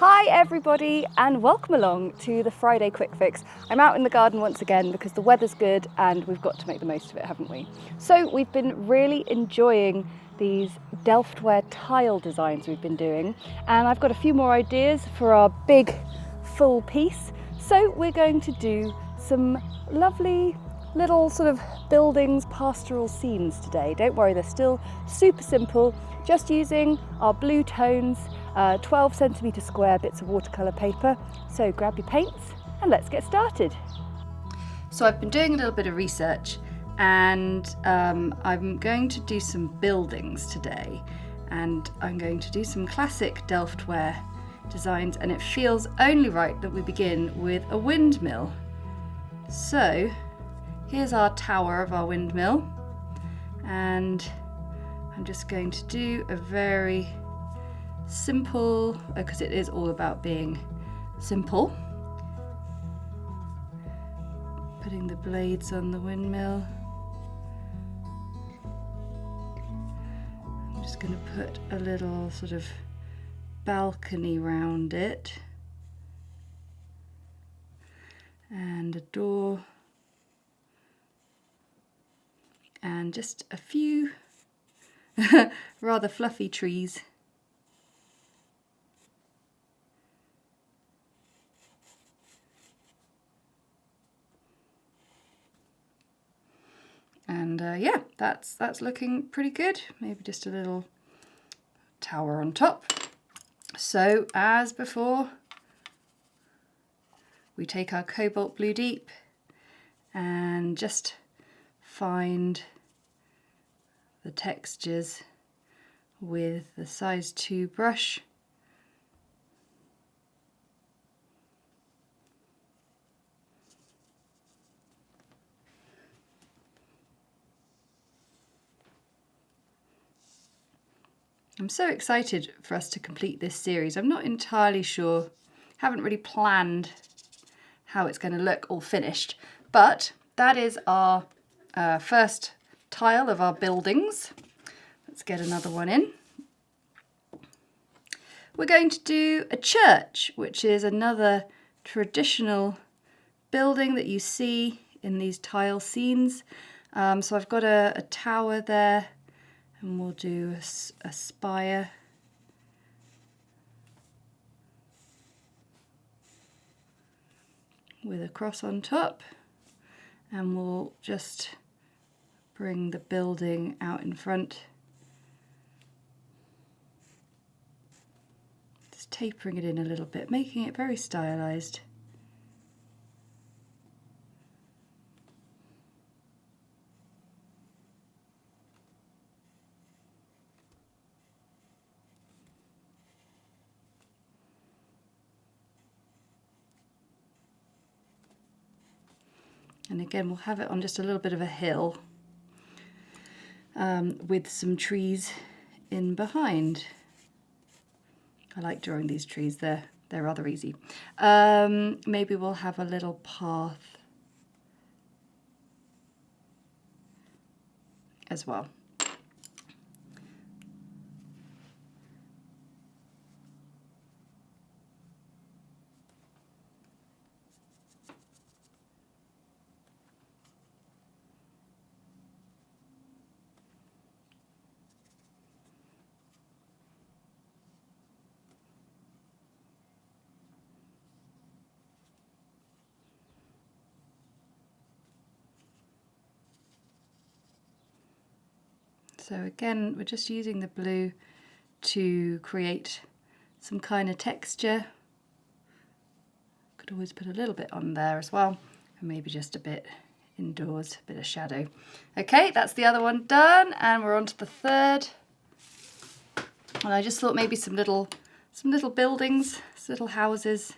Hi everybody and welcome along to the Friday Quick Fix. I'm out in the garden once again because the weather's good and we've got to make the most of it, haven't we? So we've been really enjoying these Delftware tile designs we've been doing, and I've got a few more ideas for our big full piece. So we're going to do some lovely little sort of buildings, pastoral scenes today. Don't worry, they're still super simple, just using our blue tones, 12 centimetre square bits of watercolour paper. So grab your paints and let's get started. So I've been doing a little bit of research and I'm going to do some buildings today, and I'm going to do some classic Delftware designs, and it feels only right that we begin with a windmill. So here's our tower of our windmill, and I'm just going to do a very simple, because it is all about being simple, putting the blades on the windmill. I'm just going to put a little sort of balcony round it and a door and just a few rather fluffy trees. And yeah, that's looking pretty good. Maybe just a little tower on top. So as before, we take our Cobalt Blue Deep and just find the textures with the size 2 brush. I'm so excited for us to complete this series. I'm not entirely sure, haven't really planned how it's going to look all finished, but that is our first tile of our buildings. Let's get another one in. We're going to do a church, which is another traditional building that you see in these tile scenes. So I've got a tower there, and we'll do a spire. With a cross on top, and we'll just bring the building out in front. Just tapering it in a little bit, making it very stylized. And again, we'll have it on just a little bit of a hill with some trees in behind. I like drawing these trees, they're rather easy. Maybe we'll have a little path as well. So again, we're just using the blue to create some kind of texture. Could always put a little bit on there as well, and maybe just a bit indoors, a bit of shadow. Okay, that's the other one done, and we're on to the third. And I just thought maybe some little buildings, some little houses.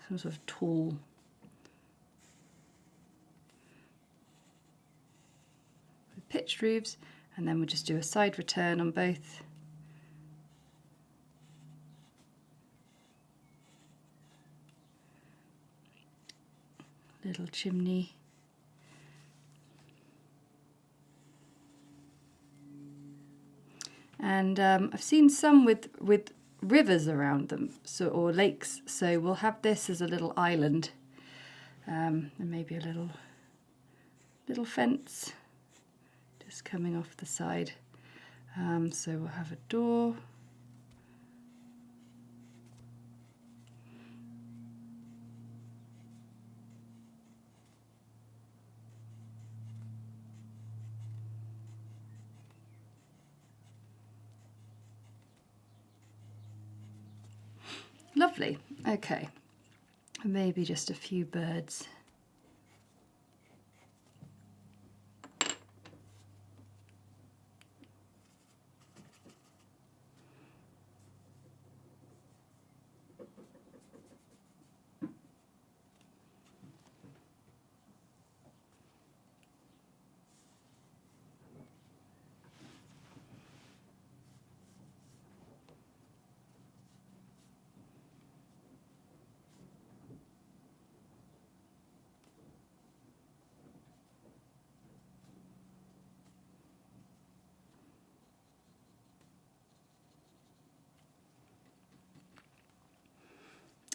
Some sort of tall with pitched roofs, and then we'll just do a side return on both. Little chimney. And I've seen some with rivers around them, so, or lakes, so we'll have this as a little island, and maybe a little fence just coming off the side. So we'll have a door. Lovely, okay, maybe just a few birds.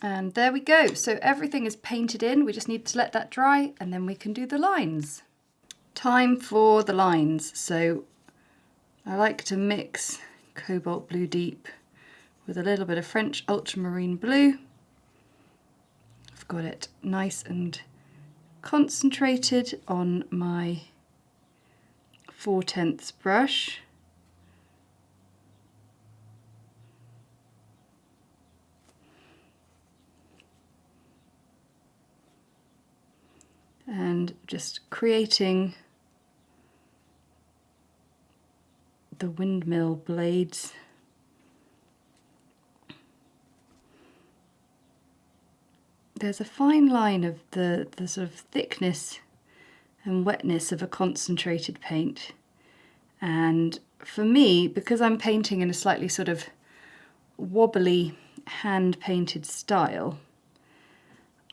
And there we go. So everything is painted in. We just need to let that dry and then we can do the lines. Time for the lines. So I like to mix Cobalt Blue Deep with a little bit of French Ultramarine Blue. I've got it nice and concentrated on my 4/10 brush. And just creating the windmill blades. There's a fine line of the sort of thickness and wetness of a concentrated paint. And for me, because I'm painting in a slightly sort of wobbly hand-painted style,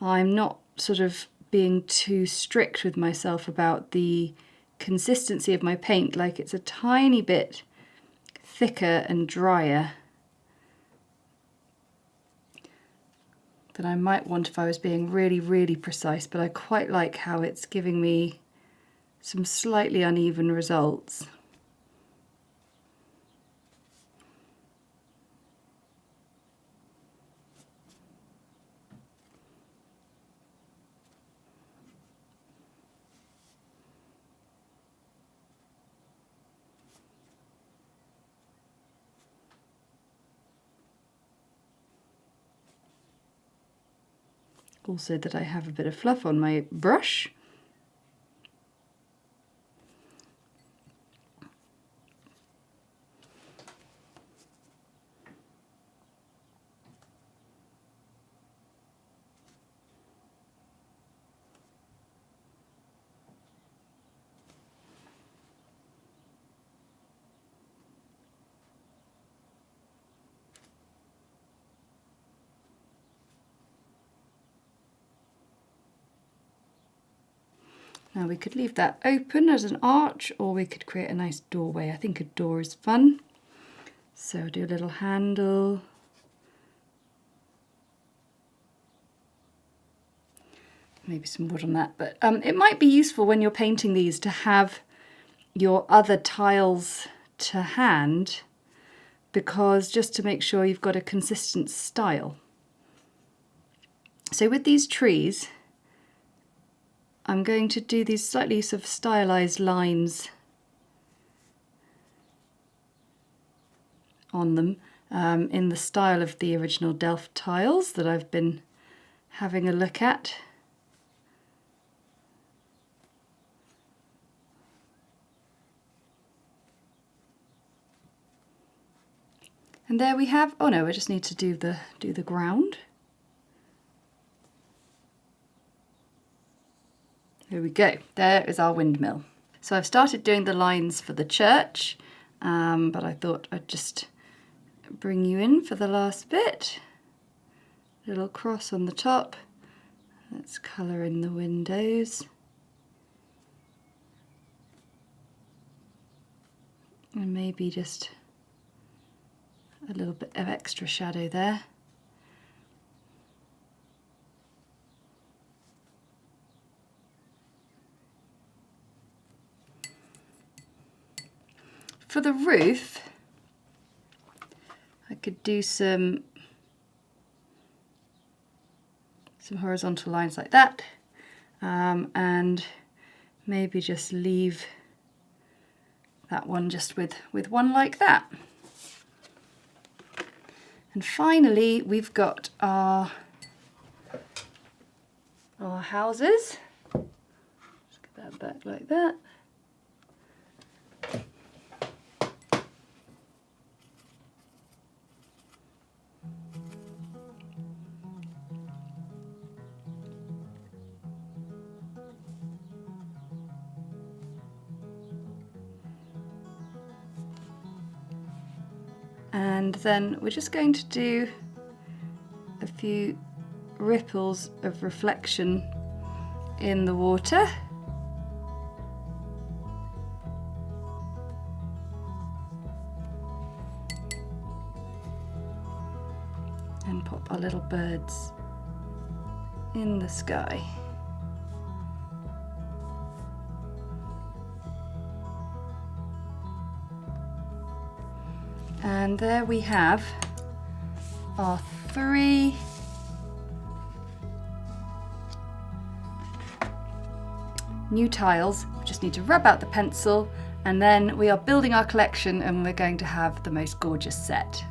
I'm not sort of being too strict with myself about the consistency of my paint, like it's a tiny bit thicker and drier than I might want if I was being really, really precise, but I quite like how it's giving me some slightly uneven results. Also that I have a bit of fluff on my brush. Now we could leave that open as an arch, or we could create a nice doorway. I think a door is fun. So I'll do a little handle. Maybe some wood on that, but it might be useful when you're painting these to have your other tiles to hand, because just to make sure you've got a consistent style. So with these trees, I'm going to do these slightly sort of stylized lines on them in the style of the original Delft tiles that I've been having a look at. And there we have, oh no, I just need to do the ground. There we go, there is our windmill. So I've started doing the lines for the church, but I thought I'd just bring you in for the last bit. Little cross on the top. Let's colour in the windows. And maybe just A little bit of extra shadow there. For the roof, I could do some horizontal lines like that, and maybe just leave that one just with one like that. And finally, we've got our houses. Just get that back like that. And then we're just going to do a few ripples of reflection in the water. And pop our little birds in the sky. And there we have our 3 new tiles. We just need to rub out the pencil, and then we are building our collection and we're going to have the most gorgeous set.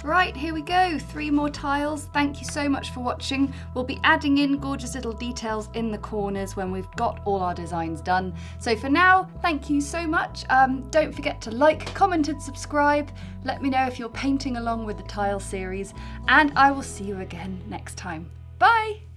Right, here we go, 3 more tiles. Thank you so much for watching. We'll be adding in gorgeous little details in the corners when we've got all our designs done. So for now, thank you so much. Don't forget to like, comment and subscribe. Let me know if you're painting along with the tile series, and I will see you again next time. Bye!